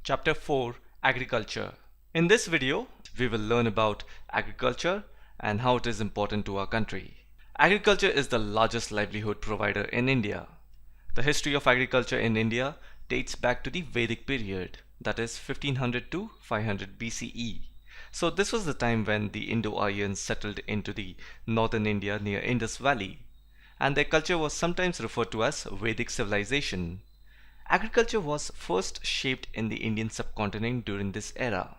Chapter 4 Agriculture. In this video, we will learn about agriculture and how it is important to our country. Agriculture is the largest livelihood provider in India. The history of agriculture in India dates back to the Vedic period, that is 1500 to 500 BCE. So this was the time when the Indo-Aryans settled into the northern India near Indus Valley, and their culture was sometimes referred to as Vedic civilization. Agriculture was first shaped in the Indian subcontinent during this era.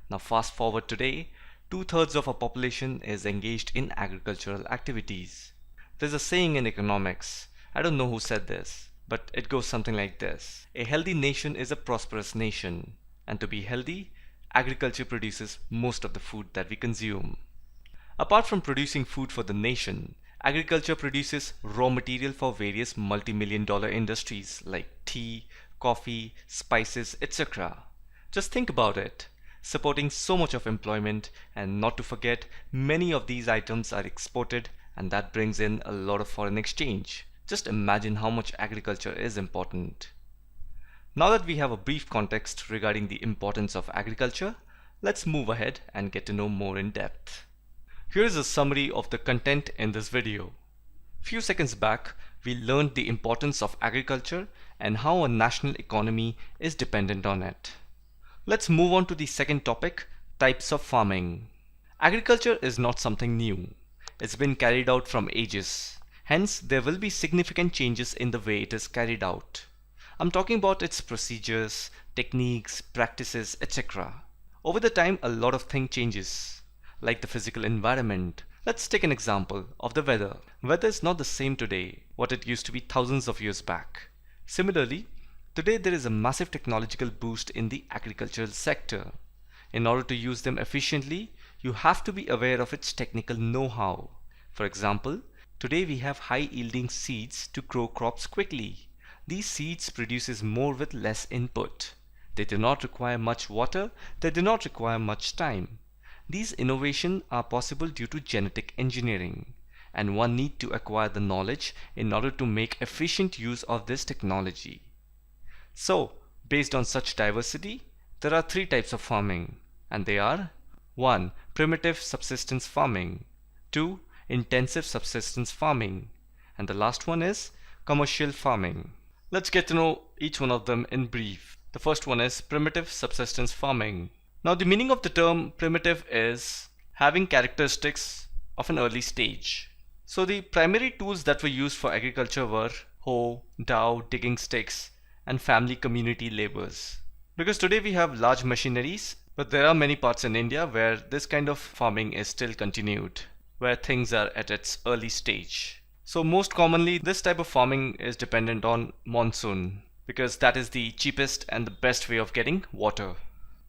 Now fast forward today, two-thirds of our population is engaged in agricultural activities. There's a saying in economics, I don't know who said this, but it goes something like this. A healthy nation is a prosperous nation, and to be healthy, agriculture produces most of the food that we consume. Apart from producing food for the nation, agriculture produces raw material for various multi-million-dollar industries like tea, coffee, spices, etc. Just think about it, supporting so much of employment, and not to forget, many of these items are exported and that brings in a lot of foreign exchange. Just imagine how much agriculture is important. Now that we have a brief context regarding the importance of agriculture, let's move ahead and get to know more in depth. Here is a summary of the content in this video. Few seconds back, we learned the importance of agriculture and how a national economy is dependent on it. Let's move on to the second topic, types of farming. Agriculture is not something new. It's been carried out from ages. Hence, there will be significant changes in the way it is carried out. I'm talking about its procedures, techniques, practices, etc. Over the time, a lot of things changes, like the physical environment. Let's take an example of the weather. Weather is not the same today what it used to be thousands of years back. Similarly, today there is a massive technological boost in the agricultural sector. In order to use them efficiently, you have to be aware of its technical know-how. For example, today we have high-yielding seeds to grow crops quickly. These seeds produces more with less input. They do not require much water, they do not require much time. These innovations are possible due to genetic engineering, and one need to acquire the knowledge in order to make efficient use of this technology. So, based on such diversity, there are three types of farming, and they are 1. Primitive subsistence farming, 2. Intensive subsistence farming, and the last one is commercial farming. Let's get to know each one of them in brief. The first one is primitive subsistence farming. Now the meaning of the term primitive is having characteristics of an early stage. So the primary tools that were used for agriculture were hoe, dhow, digging sticks, and family community labors. Because today we have large machineries, but there are many parts in India where this kind of farming is still continued, where things are at its early stage. So most commonly this type of farming is dependent on monsoon, because that is the cheapest and the best way of getting water.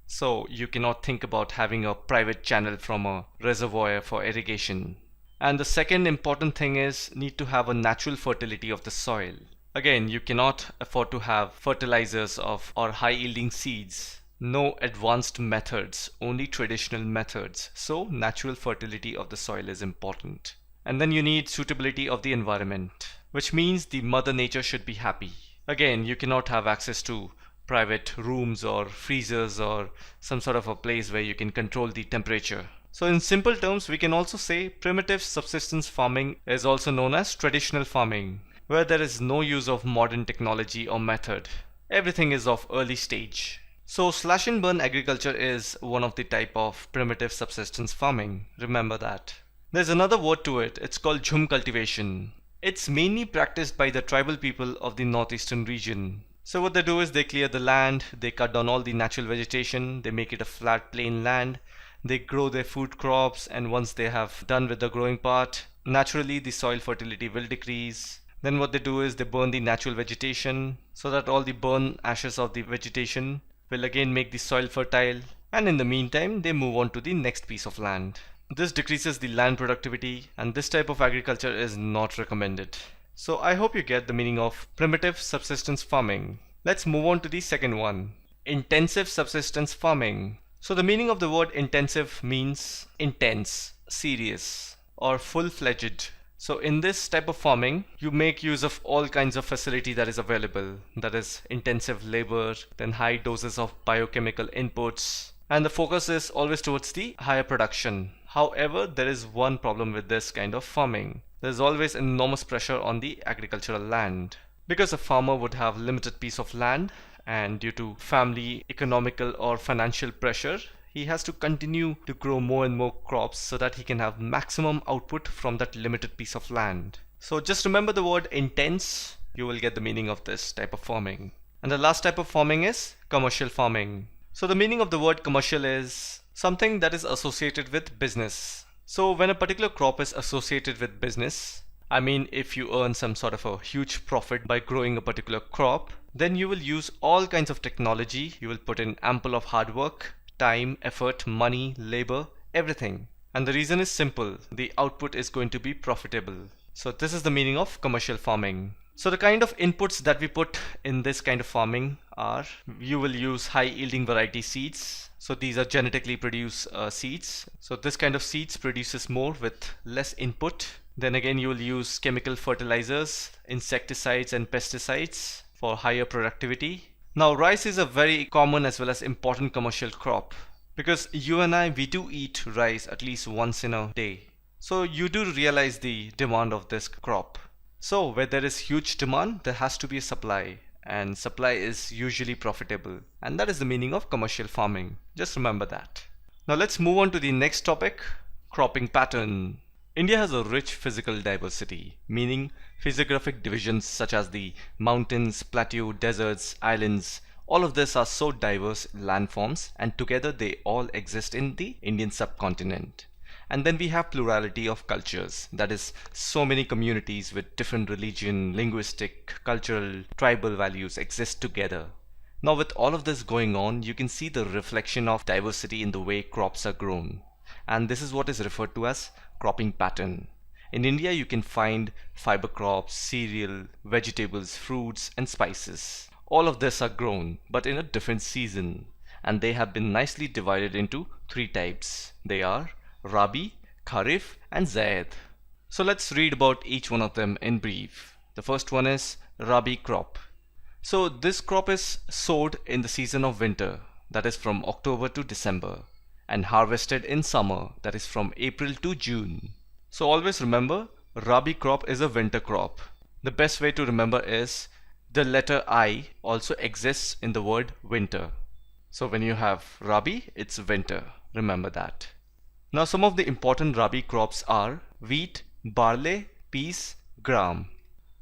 So you cannot think about having a private channel from a reservoir for irrigation. And the second important thing is need to have a natural fertility of the soil. Again, you cannot afford to have fertilizers or high yielding seeds. No advanced methods, only traditional methods. So natural fertility of the soil is important. And then you need suitability of the environment, which means the mother nature should be happy. Again, you cannot have access to private rooms or freezers or some sort of a place where you can control the temperature. So in simple terms, we can also say primitive subsistence farming is also known as traditional farming, where there is no use of modern technology or method. Everything is of early stage. So slash and burn agriculture is one of the type of primitive subsistence farming. Remember that. There's another word to it. It's called jhum cultivation. It's mainly practiced by the tribal people of the northeastern region. So what they do is they clear the land, they cut down all the natural vegetation, they make it a flat plain land, they grow their food crops, and once they have done with the growing part, naturally the soil fertility will decrease. Then what they do is they burn the natural vegetation so that all the burn ashes of the vegetation will again make the soil fertile, and in the meantime they move on to the next piece of land. This decreases the land productivity, and this type of agriculture is not recommended. So I hope you get the meaning of primitive subsistence farming. Let's move on to the second one, intensive subsistence farming. So the meaning of the word intensive means intense, serious, or full-fledged. So in this type of farming, you make use of all kinds of facility that is available. That is intensive labor, then high doses of biochemical inputs, and the focus is always towards the higher production. However, there is one problem with this kind of farming. There is always enormous pressure on the agricultural land. Because a farmer would have limited piece of land, and due to family, economical or financial pressure, he has to continue to grow more and more crops so that he can have maximum output from that limited piece of land. So just remember the word intense, you will get the meaning of this type of farming. And the last type of farming is commercial farming. So the meaning of the word commercial is something that is associated with business. So when a particular crop is associated with business, I mean if you earn some sort of a huge profit by growing a particular crop, then you will use all kinds of technology, you will put in ample of hard work, time, effort, money, labor, everything. And the reason is simple, the output is going to be profitable. So this is the meaning of commercial farming. So the kind of inputs that we put in this kind of farming are, you will use high yielding variety seeds. So these are genetically produced seeds. So this kind of seeds produces more with less input. Then again you will use chemical fertilizers, insecticides and pesticides for higher productivity. Now rice is a very common as well as important commercial crop, because you and I, we do eat rice at least once in a day. So you do realize the demand of this crop. So where there is huge demand, there has to be a supply, and supply is usually profitable, and that is the meaning of commercial farming. Just remember that. Now let's move on to the next topic, cropping pattern. India has a rich physical diversity, meaning physiographic divisions such as the mountains, plateau, deserts, islands. All of this are so diverse landforms, and together they all exist in the Indian subcontinent. And then we have plurality of cultures, that is so many communities with different religion, linguistic, cultural, tribal values exist together. Now with all of this going on, you can see the reflection of diversity in the way crops are grown. And this is what is referred to as cropping pattern. In India, you can find fiber crops, cereal, vegetables, fruits, and spices. All of this are grown, but in a different season, and they have been nicely divided into three types. They are Rabi, Kharif, and Zaid. So let's read about each one of them in brief. The first one is Rabi crop. So this crop is sowed in the season of winter, that is from October to December, and harvested in summer, that is from April to June. So always remember, Rabi crop is a winter crop. The best way to remember is the letter I also exists in the word winter. So when you have Rabi, it's winter. Remember that. Now some of the important Rabi crops are wheat, barley, peas, gram.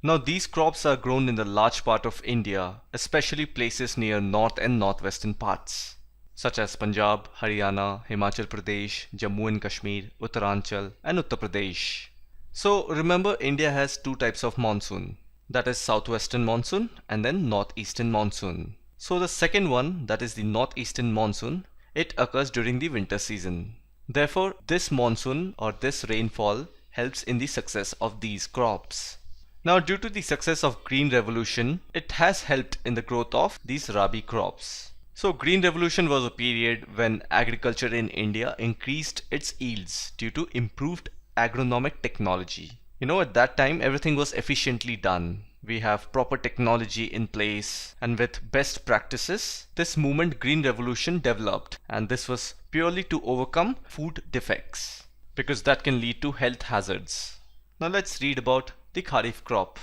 Now these crops are grown in the large part of India, especially places near north and northwestern parts, such as Punjab, Haryana, Himachal Pradesh, Jammu and Kashmir, Uttaranchal, and Uttar Pradesh. So remember, India has two types of monsoon, that is southwestern monsoon and then northeastern monsoon. So the second one, that is the northeastern monsoon, it occurs during the winter season. Therefore, this monsoon or this rainfall helps in the success of these crops. Now due to the success of Green Revolution, it has helped in the growth of these Rabi crops. So Green Revolution was a period when agriculture in India increased its yields due to improved agronomic technology. At that time everything was efficiently done. We have proper technology in place, and with best practices, this movement Green Revolution developed, and this was purely to overcome food defects, because that can lead to health hazards. Now let's read about the Kharif crop.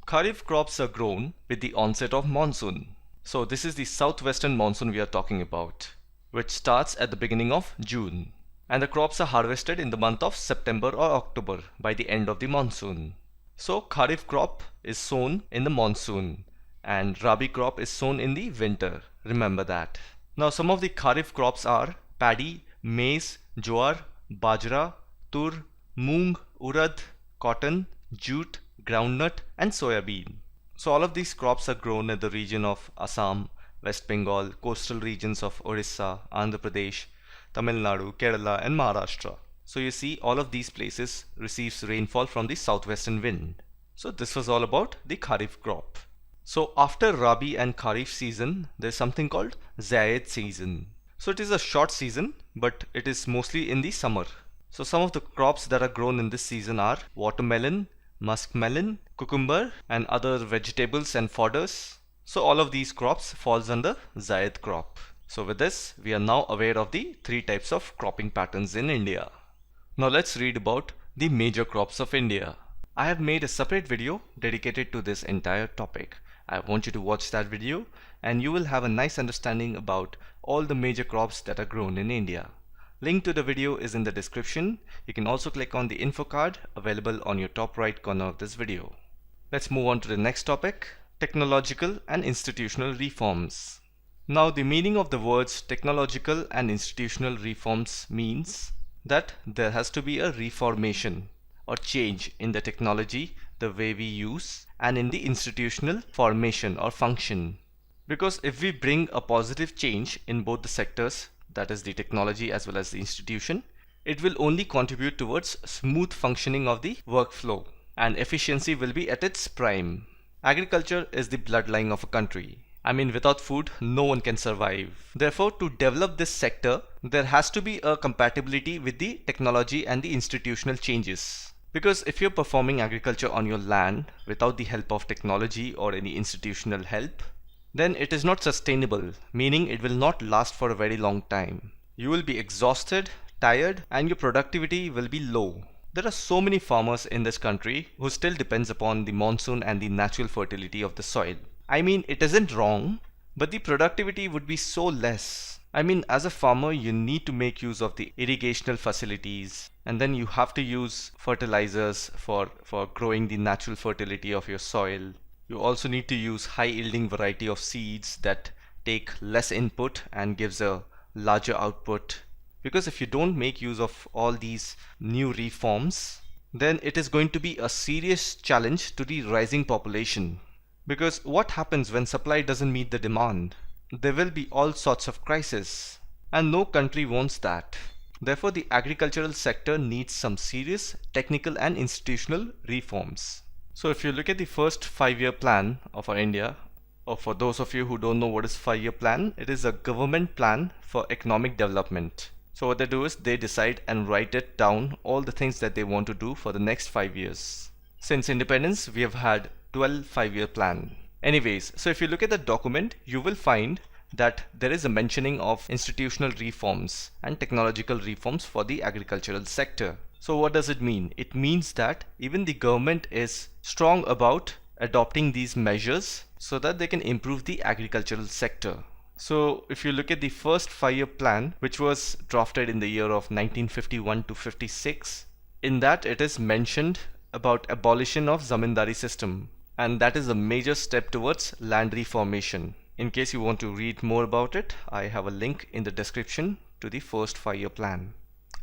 Kharif crops are grown with the onset of monsoon. So this is the southwestern monsoon we are talking about, which starts at the beginning of June, and the crops are harvested in the month of September or October by the end of the monsoon. So Kharif crop is sown in the monsoon and Rabi crop is sown in the winter. Remember that. Now some of the Kharif crops are paddy, maize, jowar, bajra, tur, moong, urad, cotton, jute, groundnut, and soya bean. So all of these crops are grown in the region of Assam, West Bengal, coastal regions of Orissa, Andhra Pradesh, Tamil Nadu, Kerala, and Maharashtra. So you see, all of these places receives rainfall from the southwestern wind. So this was all about the Kharif crop. So after Rabi and Kharif season, there is something called Zaid season. So it is a short season, but it is mostly in the summer. So some of the crops that are grown in this season are watermelon, muskmelon, cucumber, and other vegetables and fodders. So all of these crops falls under Zaid crop. So with this, we are now aware of the three types of cropping patterns in India. Now let's read about the major crops of India. I have made a separate video dedicated to this entire topic. I want you to watch that video and you will have a nice understanding about all the major crops that are grown in India. Link to the video is in the description. You can also click on the info card available on your top right corner of this video. Let's move on to the next topic, technological and institutional reforms. Now the meaning of the words technological and institutional reforms means that there has to be a reformation or change in the technology, the way we use, and in the institutional formation or function. Because if we bring a positive change in both the sectors, that is the technology as well as the institution, it will only contribute towards smooth functioning of the workflow and efficiency will be at its prime. Agriculture is the bloodline of a country. I mean, without food, no one can survive. Therefore, to develop this sector, there has to be a compatibility with the technology and the institutional changes. Because if you're performing agriculture on your land without the help of technology or any institutional help, then it is not sustainable, meaning it will not last for a very long time. You will be exhausted, tired, and your productivity will be low. There are so many farmers in this country who still depends upon the monsoon and the natural fertility of the soil. I mean, it isn't wrong, but the productivity would be so less. I mean, as a farmer, you need to make use of the irrigational facilities, and then you have to use fertilizers for growing the natural fertility of your soil. You also need to use high yielding variety of seeds that take less input and gives a larger output. Because if you don't make use of all these new reforms, then it is going to be a serious challenge to the rising population. Because what happens when supply doesn't meet the demand? There will be all sorts of crises, and no country wants that. Therefore, the agricultural sector needs some serious technical and institutional reforms. So if you look at the first 5-year plan of our India, or for those of you who don't know what is 5-year plan, it is a government plan for economic development. So what they do is they decide and write it down all the things that they want to do for the next 5 years. Since independence, we have had 12 5-year plan. Anyways, so if you look at the document, you will find that there is a mentioning of institutional reforms and technological reforms for the agricultural sector. So what does it mean? It means that even the government is strong about adopting these measures so that they can improve the agricultural sector. So if you look at the first 5-year plan, which was drafted in the year of 1951 to 56, in that it is mentioned about abolition of zamindari system, and that is a major step towards land reformation. In case you want to read more about it, I have a link in the description to the first 5-year plan.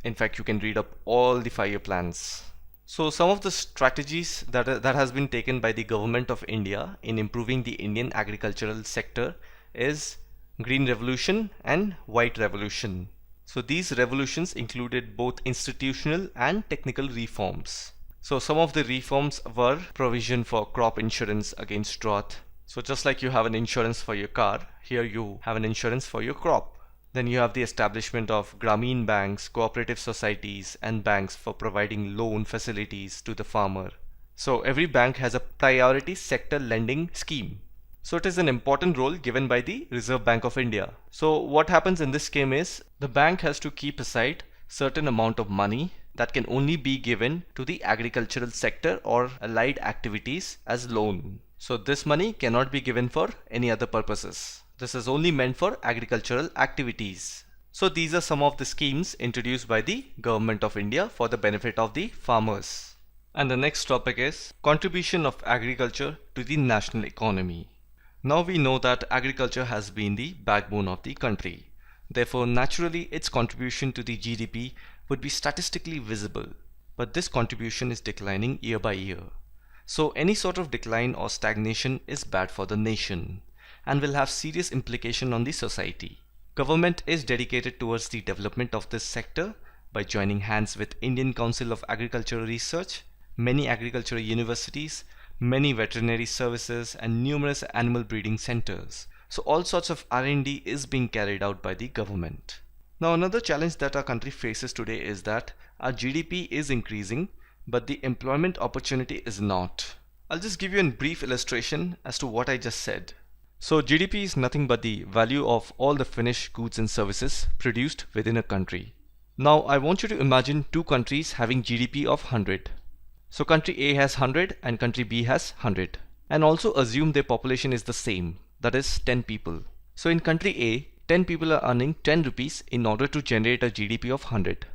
In fact, you can read up all the 5-year plans. So some of the strategies that has been taken by the government of India in improving the Indian agricultural sector is Green Revolution and White Revolution. So these revolutions included both institutional and technical reforms. So some of the reforms were provision for crop insurance against drought. So just like you have an insurance for your car, here you have an insurance for your crop. Then you have the establishment of Grameen banks, cooperative societies and banks for providing loan facilities to the farmer. So every bank has a priority sector lending scheme. So it is an important role given by the Reserve Bank of India. So what happens in this scheme is the bank has to keep aside certain amount of money that can only be given to the agricultural sector or allied activities as loan. So this money cannot be given for any other purposes. This is only meant for agricultural activities. So these are some of the schemes introduced by the Government of India for the benefit of the farmers. And the next topic is contribution of agriculture to the national economy. Now we know that agriculture has been the backbone of the country. Therefore, naturally, its contribution to the GDP would be statistically visible. But this contribution is declining year by year. So any sort of decline or stagnation is bad for the nation and will have serious implication on the society. Government is dedicated towards the development of this sector by joining hands with Indian Council of Agricultural Research, many agricultural universities, many veterinary services and numerous animal breeding centers. So all sorts of R&D is being carried out by the government. Now another challenge that our country faces today is that our GDP is increasing, but the employment opportunity is not. I'll just give you a brief illustration as to what I just said. So GDP is nothing but the value of all the finished goods and services produced within a country. Now I want you to imagine two countries having GDP of 100. So country A has 100 and country B has 100. And also assume their population is the same, that is 10 people. So in country A, 10 people are earning 10 rupees in order to generate a GDP of 100.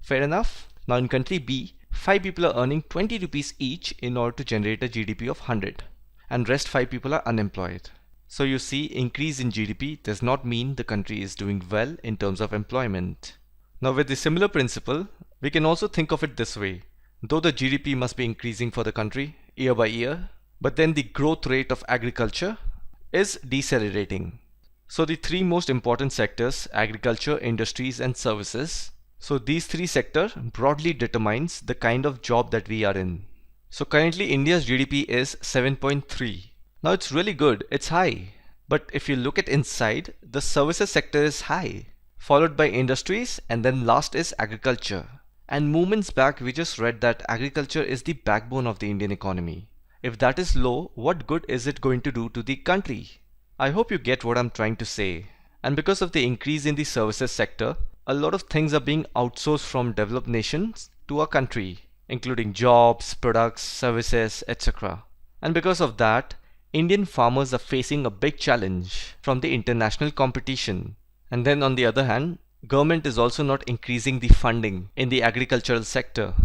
Fair enough? Now in country B, 5 people are earning 20 rupees each in order to generate a GDP of 100. And rest 5 people are unemployed. So you see, increase in GDP does not mean the country is doing well in terms of employment. Now with the similar principle, we can also think of it this way. Though the GDP must be increasing for the country year by year, but then the growth rate of agriculture is decelerating. So the three most important sectors, agriculture, industries and services. So these three sectors broadly determines the kind of job that we are in. So currently India's GDP is 7.3. Now it's really good, it's high. But if you look at inside, the services sector is high, followed by industries, and then last is agriculture. And moments back we just read that agriculture is the backbone of the Indian economy. If that is low, what good is it going to do to the country? I hope you get what I'm trying to say. And because of the increase in the services sector, a lot of things are being outsourced from developed nations to our country, including jobs, products, services, etc. And because of that, Indian farmers are facing a big challenge from the international competition. And then on the other hand, government is also not increasing the funding in the agricultural sector.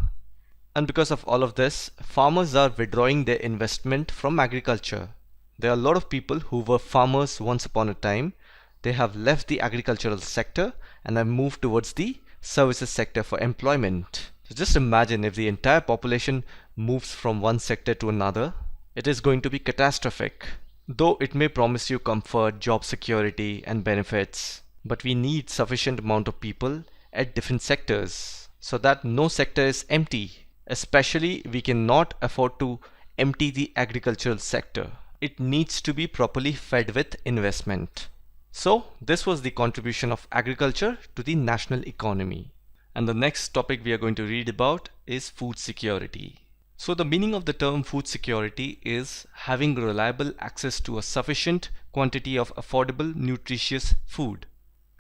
And because of all of this, farmers are withdrawing their investment from agriculture. There are a lot of people who were farmers once upon a time. They have left the agricultural sector and have moved towards the services sector for employment. So just imagine if the entire population moves from one sector to another. It is going to be catastrophic. Though it may promise you comfort, job security and benefits, but we need sufficient amount of people at different sectors so that no sector is empty. Especially we cannot afford to empty the agricultural sector. It needs to be properly fed with investment. So this was the contribution of agriculture to the national economy. And the next topic we are going to read about is food security. So the meaning of the term food security is having reliable access to a sufficient quantity of affordable, nutritious food.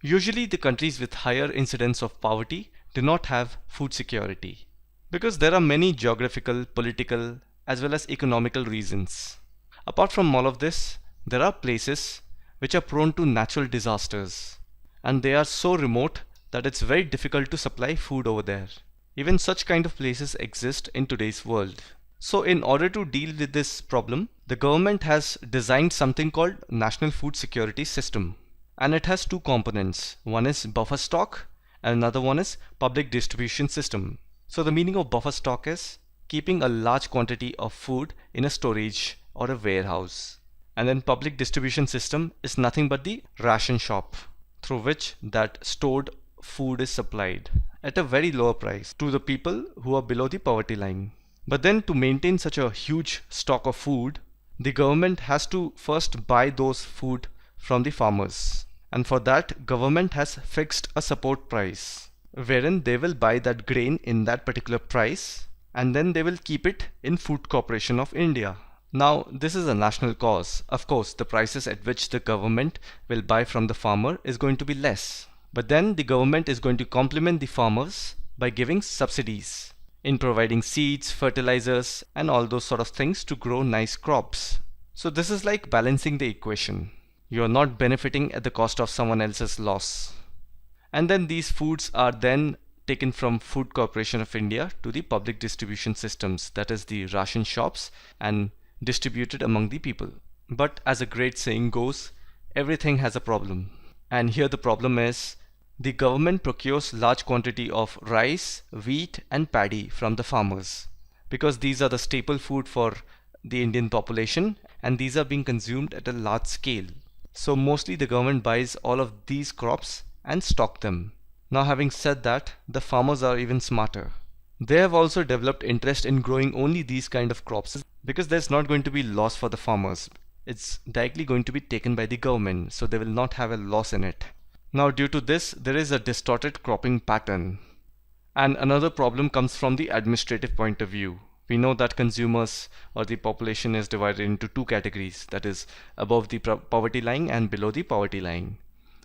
Usually the countries with higher incidence of poverty do not have food security because there are many geographical, political as well as economical reasons. Apart from all of this, there are places which are prone to natural disasters and they are so remote that it's very difficult to supply food over there. Even such kind of places exist in today's world. So in order to deal with this problem, the government has designed something called National Food Security System. And it has two components. One is buffer stock and another one is public distribution system. So the meaning of buffer stock is keeping a large quantity of food in a storage or a warehouse. And then public distribution system is nothing but the ration shop through which that stored food is supplied at a very lower price to the people who are below the poverty line. But then to maintain such a huge stock of food, the government has to first buy those food from the farmers. And for that, government has fixed a support price wherein they will buy that grain in that particular price and then they will keep it in Food Corporation of India. Now this is a national cause. Of course, the prices at which the government will buy from the farmer is going to be less. But then the government is going to complement the farmers by giving subsidies in providing seeds, fertilizers and all those sort of things to grow nice crops. So this is like balancing the equation. You are not benefiting at the cost of someone else's loss. And then these foods are then taken from Food Corporation of India to the public distribution systems, that is the ration shops, and distributed among the people. But as a great saying goes, everything has a problem. And here the problem is the government procures large quantity of rice, wheat and paddy from the farmers because these are the staple food for the Indian population and these are being consumed at a large scale. So mostly the government buys all of these crops and stock them. Now having said that, the farmers are even smarter. They have also developed interest in growing only these kind of crops because there's not going to be loss for the farmers. It's directly going to be taken by the government, so they will not have a loss in it. Now due to this, there is a distorted cropping pattern. And another problem comes from the administrative point of view. We know that consumers or the population is divided into two categories, that is above the poverty line and below the poverty line.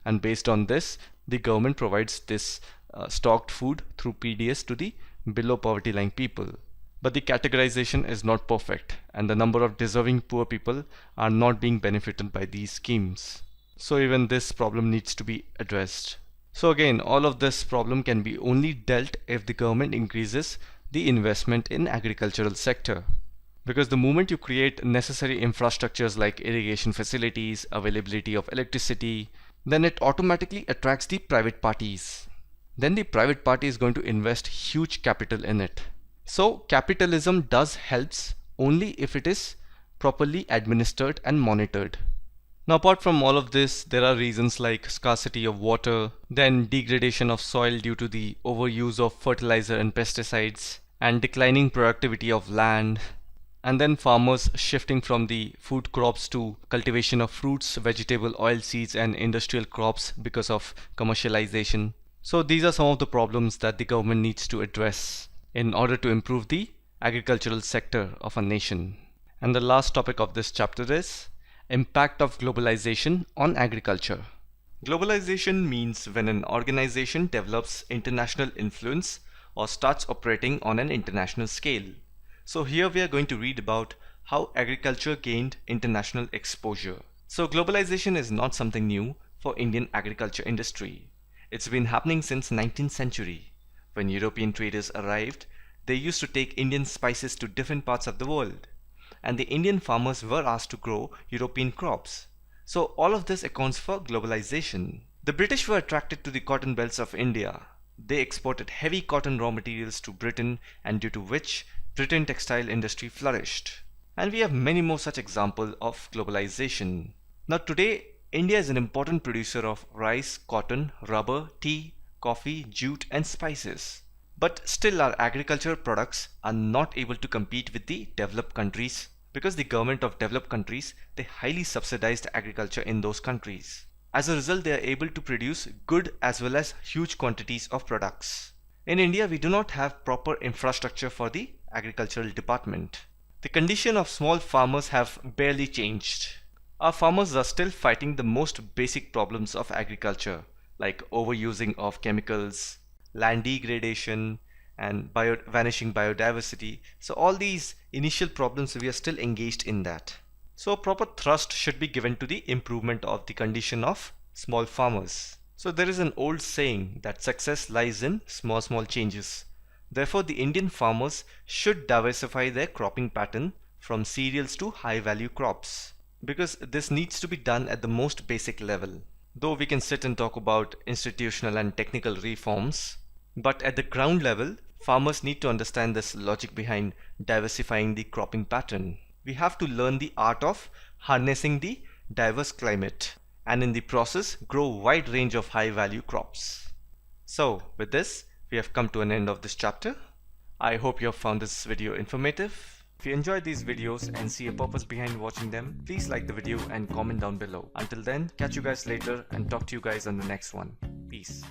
And based on this, the government provides this stocked food through PDS to the below poverty line people. But the categorization is not perfect, and the number of deserving poor people are not being benefited by these schemes. So even this problem needs to be addressed. So again, all of this problem can be only dealt if the government increases the investment in agricultural sector. Because the moment you create necessary infrastructures like irrigation facilities, availability of electricity, then it automatically attracts the private parties. Then the private party is going to invest huge capital in it. So capitalism does helps only if it is properly administered and monitored. Now apart from all of this, there are reasons like scarcity of water, then degradation of soil due to the overuse of fertilizer and pesticides, and declining productivity of land, and then farmers shifting from the food crops to cultivation of fruits, vegetable, oilseeds and industrial crops because of commercialization. So these are some of the problems that the government needs to address in order to improve the agricultural sector of a nation. And the last topic of this chapter is impact of globalization on agriculture. Globalization means when an organization develops international influence or starts operating on an international scale. So here we are going to read about how agriculture gained international exposure. So globalization is not something new for Indian agriculture industry. It's been happening since 19th century. When European traders arrived, they used to take Indian spices to different parts of the world, and the Indian farmers were asked to grow European crops. So all of this accounts for globalization. The British were attracted to the cotton belts of India. They exported heavy cotton raw materials to Britain, and due to which Britain textile industry flourished. And we have many more such examples of globalization. Now today, India is an important producer of rice, cotton, rubber, tea, coffee, jute and spices. But still our agricultural products are not able to compete with the developed countries because the government of developed countries, they highly subsidized agriculture in those countries. As a result, they are able to produce good as well as huge quantities of products. In India, we do not have proper infrastructure for the agricultural department. The condition of small farmers have barely changed. Our farmers are still fighting the most basic problems of agriculture like overusing of chemicals, land degradation and vanishing biodiversity. So all these initial problems, we are still engaged in that. So proper thrust should be given to the improvement of the condition of small farmers. So there is an old saying that success lies in small changes. Therefore the Indian farmers should diversify their cropping pattern from cereals to high value crops, because this needs to be done at the most basic level. Though we can sit and talk about institutional and technical reforms, but at the ground level, farmers need to understand this logic behind diversifying the cropping pattern. We have to learn the art of harnessing the diverse climate and in the process grow a wide range of high value crops. So with this, we have come to an end of this chapter. I hope you have found this video informative. If you enjoyed these videos and see a purpose behind watching them, please like the video and comment down below. Until then, catch you guys later and talk to you guys on the next one. Peace.